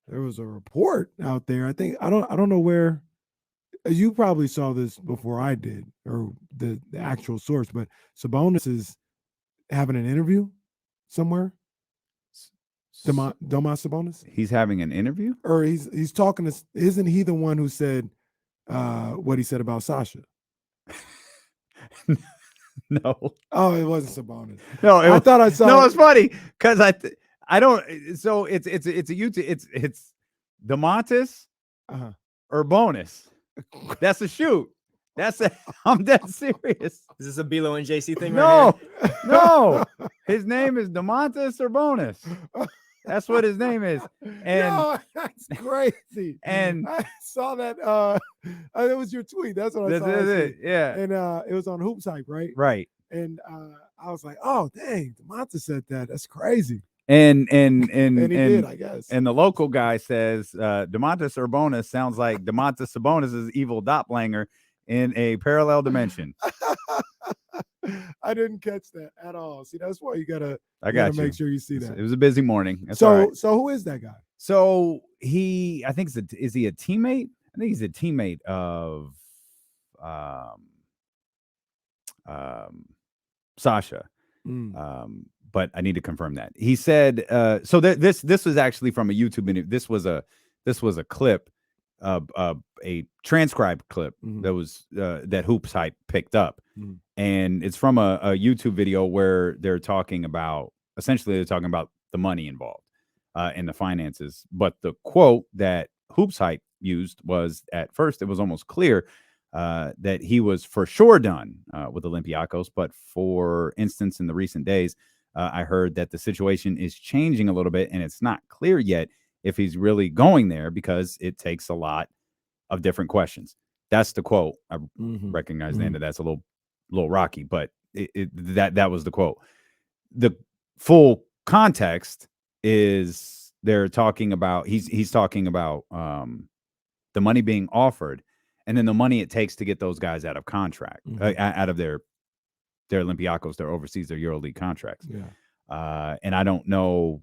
there was a report out there. I don't know where. You probably saw this before I did, or the actual source, but Sabonis is having an interview somewhere. S- s- Domas Sabonis, He's having an interview? or he's talking to. Isn't he the one who said what he said about Sasha? No. Oh, it wasn't Sabonis. No, I thought I saw no, it. it's funny because I don't. So it's a YouTube. It's Demontis Uh-huh. or bonus. That's a shoot. That's a. I'm dead serious. Is this a Bilo and JC thing right No, no. His name is Demontis or bonus. That's what his name is. And Yo, that's crazy. and I saw that. It was your tweet. That's what I that's saw. last it. week. Yeah. And it was on Hoops Hype, right? Right. And I was like, oh dang, Demonta said that. That's crazy. And And he did, I guess. and the local guy says Demontis Urbanus sounds like Demontis Sabonis' evil doppelganger in a parallel dimension. I didn't catch that at all. See, that's why you gotta You. make sure you see that. It was a busy morning. That's all right. So who is that guy? So I think is he a teammate? I think he's a teammate of Sasha. But I need to confirm that. He said so this was actually from a YouTube interview. This was a clip, a transcribed clip that was that Hoops Hype picked up. And it's from a YouTube video where they're talking about the money involved in the finances. But the quote that Hoops Hype used was, at first, it was almost clear that he was for sure done with Olympiacos. But for instance, in the recent days, I heard that the situation is changing a little bit, and it's not clear yet if he's really going there because it takes a lot of different questions. That's the quote. I recognize the end of that's a little rocky, but that was the quote. The full context is they're talking about he's talking about the money being offered, and then the money it takes to get those guys out of contract, out of their Olympiacos, their overseas, their EuroLeague contracts. Yeah. And I don't know,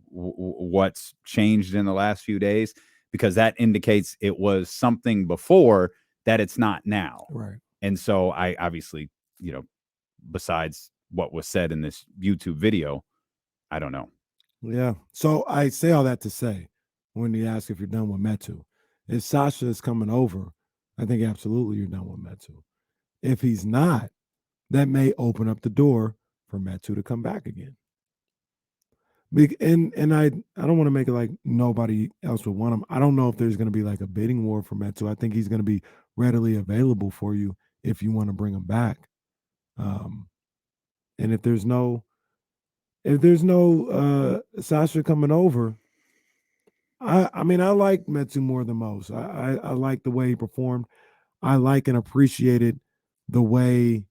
what's changed in the last few days, because that indicates it was something before that it's not now. Right. And so I obviously, besides what was said in this YouTube video, I don't know. Yeah. So I say all that to say, when you ask if you're done with Metu, if Sasha is coming over, I think absolutely you're done with Metu. If he's not, that may open up the door for Metu to come back again. And I don't want to make it like nobody else would want him. I don't know if there's going to be like a bidding war for Metu. I think he's going to be readily available for you if you want to bring him back. And if there's no Sasha coming over, I mean, I like Metu more than most. I like the way he performed. I like and appreciated the way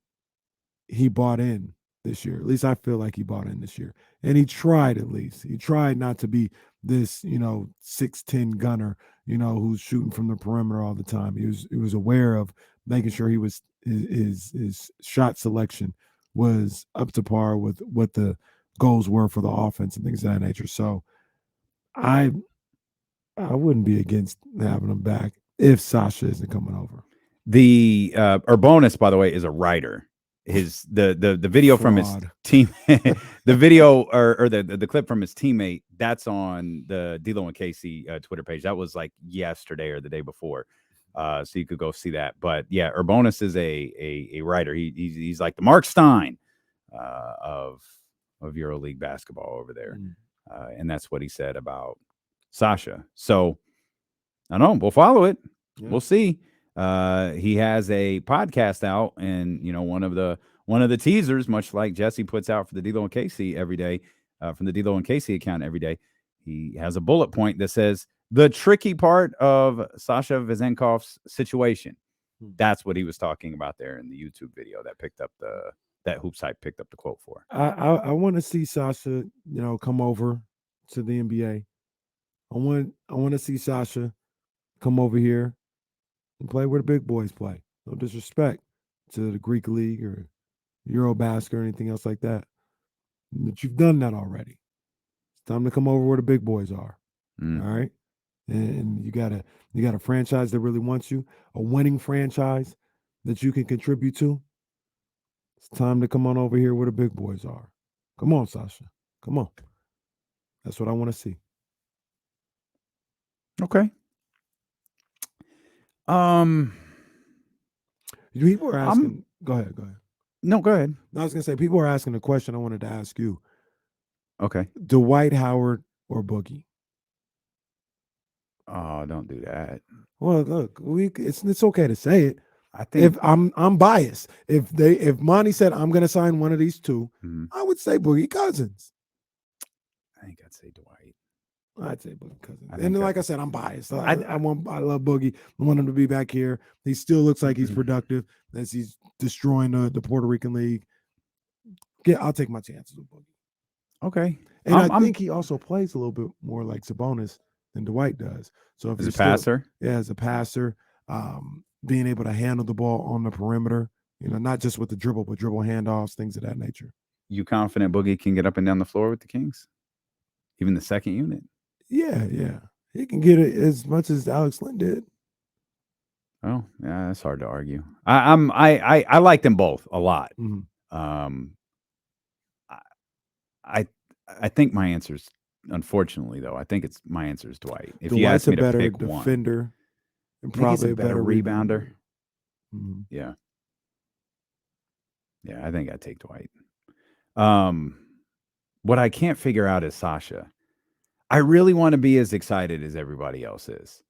he bought in this year. At least I feel like he bought in this year. And he tried, at least. He tried not to be this, 6'10" gunner, who's shooting from the perimeter all the time. He was aware of making sure his shot selection was up to par with what the goals were for the offense and things of that nature. So I wouldn't be against having him back if Sasha isn't coming over. The Urbanus, by the way, is a writer. The video Fraud. from his team, the video or the clip from his teammate, that's on the D'Lo and Casey Twitter page. That was like yesterday or the day before, so you could go see that. But yeah, Urbanus is a writer. He's like the Mark Stein of EuroLeague basketball over there, and that's what he said about Sasha. So I don't know. We'll follow it. Yeah. We'll see. He has a podcast out, and one of the teasers, much like Jesse puts out for the D'Lo and Casey every day, from the D'Lo and Casey account every day, he has a bullet point that says the tricky part of Sasha Vezenkov's situation. That's what he was talking about there in the YouTube video that picked up that Hoops Hype picked up the quote for. I want to see Sasha, come over to the NBA. I want to see Sasha come over here and play where the big boys play. No disrespect to the Greek League or Eurobasket or anything else like that. But you've done that already. It's time to come over where the big boys are. All right? and you got a franchise that really wants you, a winning franchise that you can contribute to. It's time to come on over here where the big boys are. Come on, Sasha. Come on. That's what I want to see. Okay. People are asking. Go ahead. No, go ahead. I was gonna say people are asking a question I wanted to ask you. Okay. Dwight Howard or Boogie? Oh, don't do that. Well, look, it's okay to say it. I think If I'm biased, if Monty said I'm gonna sign one of these two, I would say Boogie Cousins. I think I'd say Dwight. I'd say Boogie Cousins. And like I said, I'm biased. I love Boogie. I want him to be back here. He still looks like he's productive as he's destroying the Puerto Rican League. I'll take my chances with Boogie. Okay. And I think he also plays a little bit more like Sabonis than Dwight does. So if as a passer? As a passer, being able to handle the ball on the perimeter, not just with the dribble, but dribble handoffs, things of that nature. You confident Boogie can get up and down the floor with the Kings? Even the second unit? Yeah. He can get it as much as Alex Len did. Oh, yeah, that's hard to argue. I like them both a lot. Mm-hmm. I think my answer's, unfortunately though, I think my answer is Dwight. If you Dwight's ask me a better to pick defender one, and probably a better rebounder. Mm-hmm. Yeah, I think I'd take Dwight. What I can't figure out is Sasha. I really want to be as excited as everybody else is.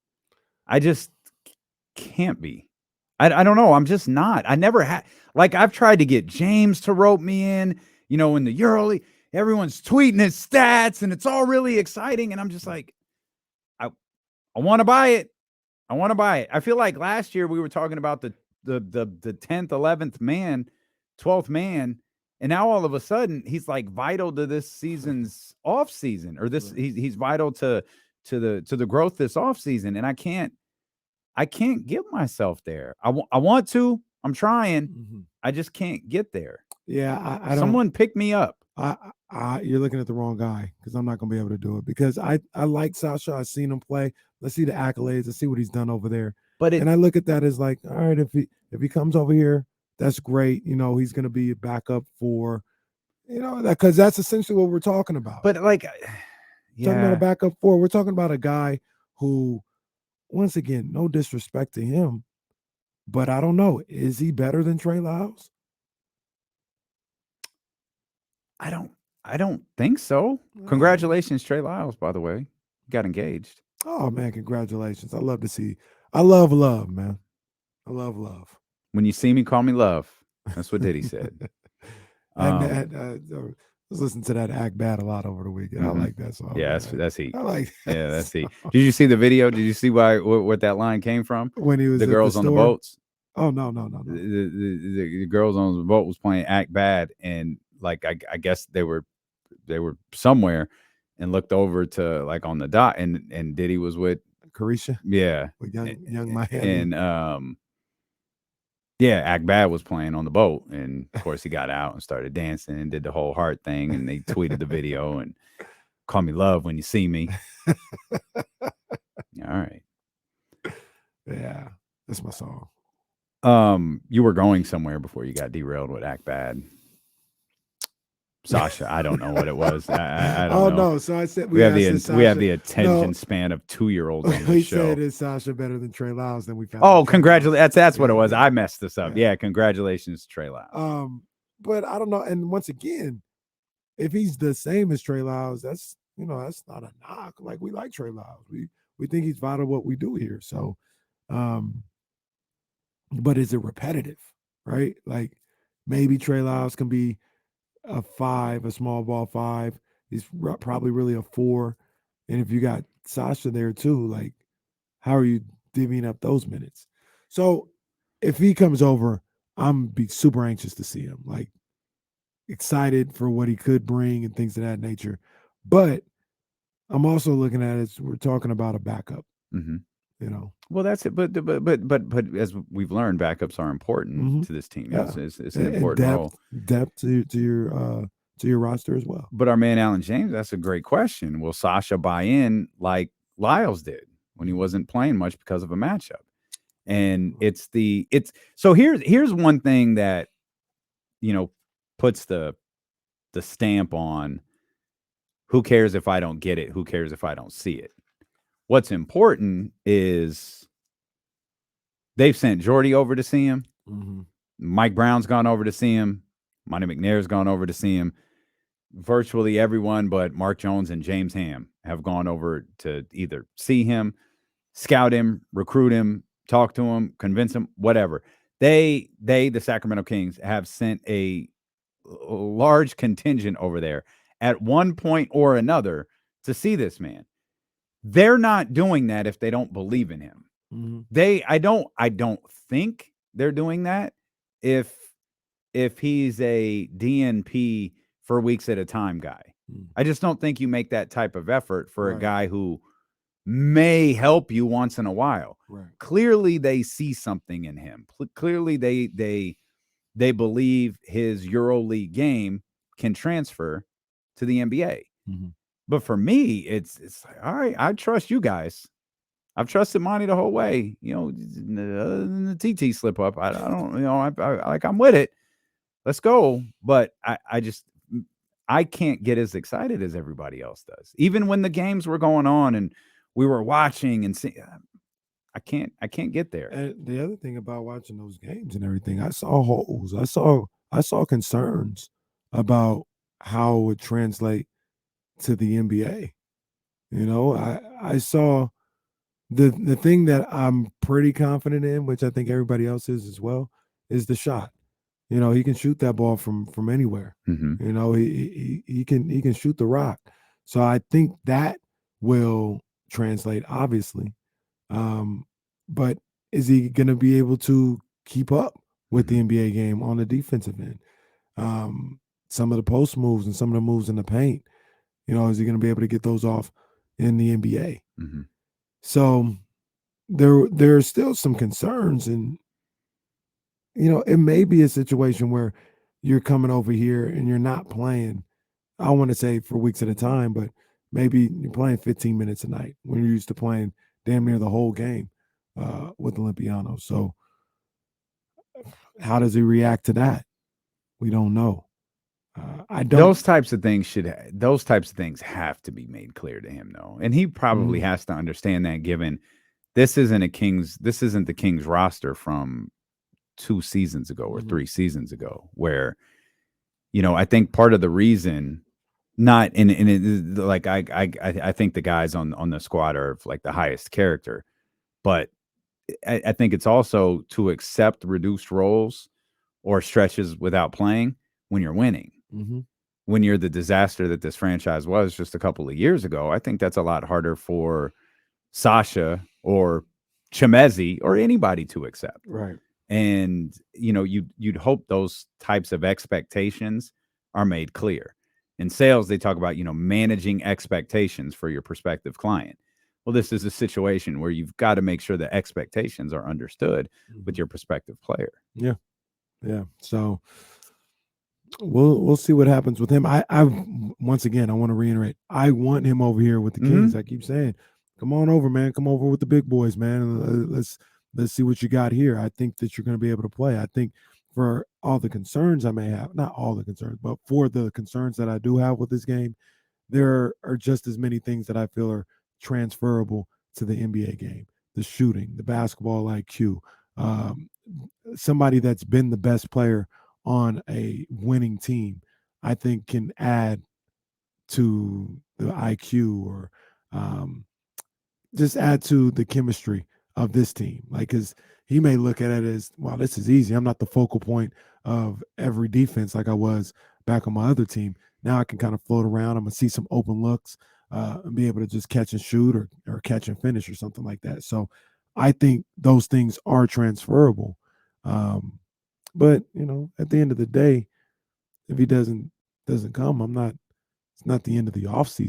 I just can't be. I don't know. I'm just not. I never had. Like, I've tried to get James to rope me in, in the EuroLeague. Everyone's tweeting his stats, and it's all really exciting. And I'm just like, I want to buy it. I want to buy it. I feel like last year we were talking about the 10th, 11th man, 12th man. And now all of a sudden he's like vital to this season's off season, or this he's vital to the growth this off season. And I can't get myself there. I want to. I'm trying. Mm-hmm. I just can't get there. Yeah, I don't. Someone pick me up. You're looking at the wrong guy, because I'm not going to be able to do it, because I like Sasha. I've seen him play. Let's see the accolades. Let's see what he's done over there. And I look at that as like, all right, if he comes over here, that's great. He's going to be a backup for, because that's essentially what we're talking about. But like, talking about a backup for. We're talking about a guy who, once again, no disrespect to him, but I don't know. Is he better than Trey Lyles? I don't think so. Congratulations, Trey Lyles, by the way. Got engaged. Oh, man, congratulations. I love to see. I love love, man. I love love. When you see me, call me love. That's what Diddy said. I was listening to that Act Bad a lot over the weekend. I like that song. Yeah, that's heat. I like that. Yeah, that's heat. Did you see the video? Did you see what that line came from? When he was the girls on the boats? Oh, no. The girls on the boat was playing Act Bad, and like I guess they were somewhere and looked over to like on the dot, and Diddy was with Carisha. Yeah. With young Miami. And Act Bad was playing on the boat, and of course he got out and started dancing and did the whole heart thing, and they tweeted the video and call me love when you see me. All right. Yeah, that's my song. You were going somewhere before you got derailed with Act Bad. Sasha, I don't know what it was. I don't know. No. So I said we have the attention span of 2-year-olds on the show. We said, is Sasha better than Trey Lyles? Then we found. Oh, congratulations! That's what it was. I messed this up. Yeah, congratulations, Trey Lyles. But I don't know. And once again, if he's the same as Trey Lyles, that's that's not a knock. Like, we like Trey Lyles. We think he's vital what we do here. So, but is it repetitive? Right? Like, maybe Trey Lyles can be a 5, a small ball 5. He's probably really a 4. And if you got Sasha there too, like, how are you divvying up those minutes? So if he comes over, I'm be super anxious to see him, like, excited for what he could bring and things of that nature. But I'm also looking at it, we're talking about a backup. Mm-hmm. Well, that's it. But as we've learned, backups are important to this team. Yeah. It's an important role. Depth to your roster as well. But our man Alan James, that's a great question. Will Sasha buy in like Lyles did? when he wasn't playing much because of a matchup. And so here's one thing that, puts the stamp on who cares if I don't get it, who cares if I don't see it. What's important is they've sent Jordy over to see him. Mm-hmm. Mike Brown's gone over to see him. Monty McNair's gone over to see him. Virtually everyone but Mark Jones and James Ham have gone over to either see him, scout him, recruit him, talk to him, convince him, whatever. The Sacramento Kings, have sent a large contingent over there at one point or another to see this man. They're not doing that if they don't believe in him. Mm-hmm. I don't think they're doing that if he's a DNP for weeks at a time guy. I just don't think you make that type of effort for a guy who may help you once in a while. Right. Clearly they see something in him. Clearly they believe his EuroLeague game can transfer to the NBA. Mm-hmm. But for me, it's like, all right, I trust you guys. I've trusted Monty the whole way. The TT slip up, I don't, I'm with it. Let's go. But I can't get as excited as everybody else does. Even when the games were going on and we were watching and seeing, I can't get there. And the other thing about watching those games and everything, I saw holes. I saw concerns about how it would translate to the NBA. I saw the thing that I'm pretty confident in, which I think everybody else is as well, is the shot. He can shoot that ball from anywhere. Mm-hmm. He can shoot the rock. So I think that will translate, obviously. But is he going to be able to keep up with the NBA game on the defensive end? Some of the post moves and some of the moves in the paint, is he going to be able to get those off in the NBA? Mm-hmm. So there are still some concerns, and it may be a situation where you're coming over here and you're not playing, I don't want to say for weeks at a time, but maybe you're playing 15 minutes a night when you're used to playing damn near the whole game with Olympiano. So how does he react to that? We don't know. I don't. Those types of things have to be made clear to him, though, and he probably has to understand that. Given this isn't the Kings roster from 2 seasons ago or 3 seasons ago, where I think part of the reason, not in it, like I think the guys on the squad are like the highest character, but I think it's also to accept reduced roles or stretches without playing when you're winning. Mm-hmm. When you're the disaster that this franchise was just a couple of years ago, I think that's a lot harder for Sasha or Chemezi or anybody to accept. Right. And, you'd hope those types of expectations are made clear. In sales, they talk about, managing expectations for your prospective client. Well, this is a situation where you've got to make sure the expectations are understood with your prospective player. Yeah. Yeah. So we'll see what happens with him. I once again, I want to reiterate, I want him over here with the Kings. I keep saying, come on over, man. Come over with the big boys, man. Let's see what you got here. I think that you're going to be able to play. I think for all the concerns I may have, not all the concerns, but for the concerns that I do have with this game, there are just as many things that I feel are transferable to the NBA game. The shooting, the basketball IQ, somebody that's been the best player on a winning team, I think can add to the IQ or just add to the chemistry of this team. Like, because he may look at it as, well, this is easy. I'm not the focal point of every defense like I was back on my other team. Now I can kind of float around. I'm going to see some open looks and be able to just catch and shoot or catch and finish or something like that. So I think those things are transferable. But, at the end of the day, if he doesn't come, it's not the end of the offseason.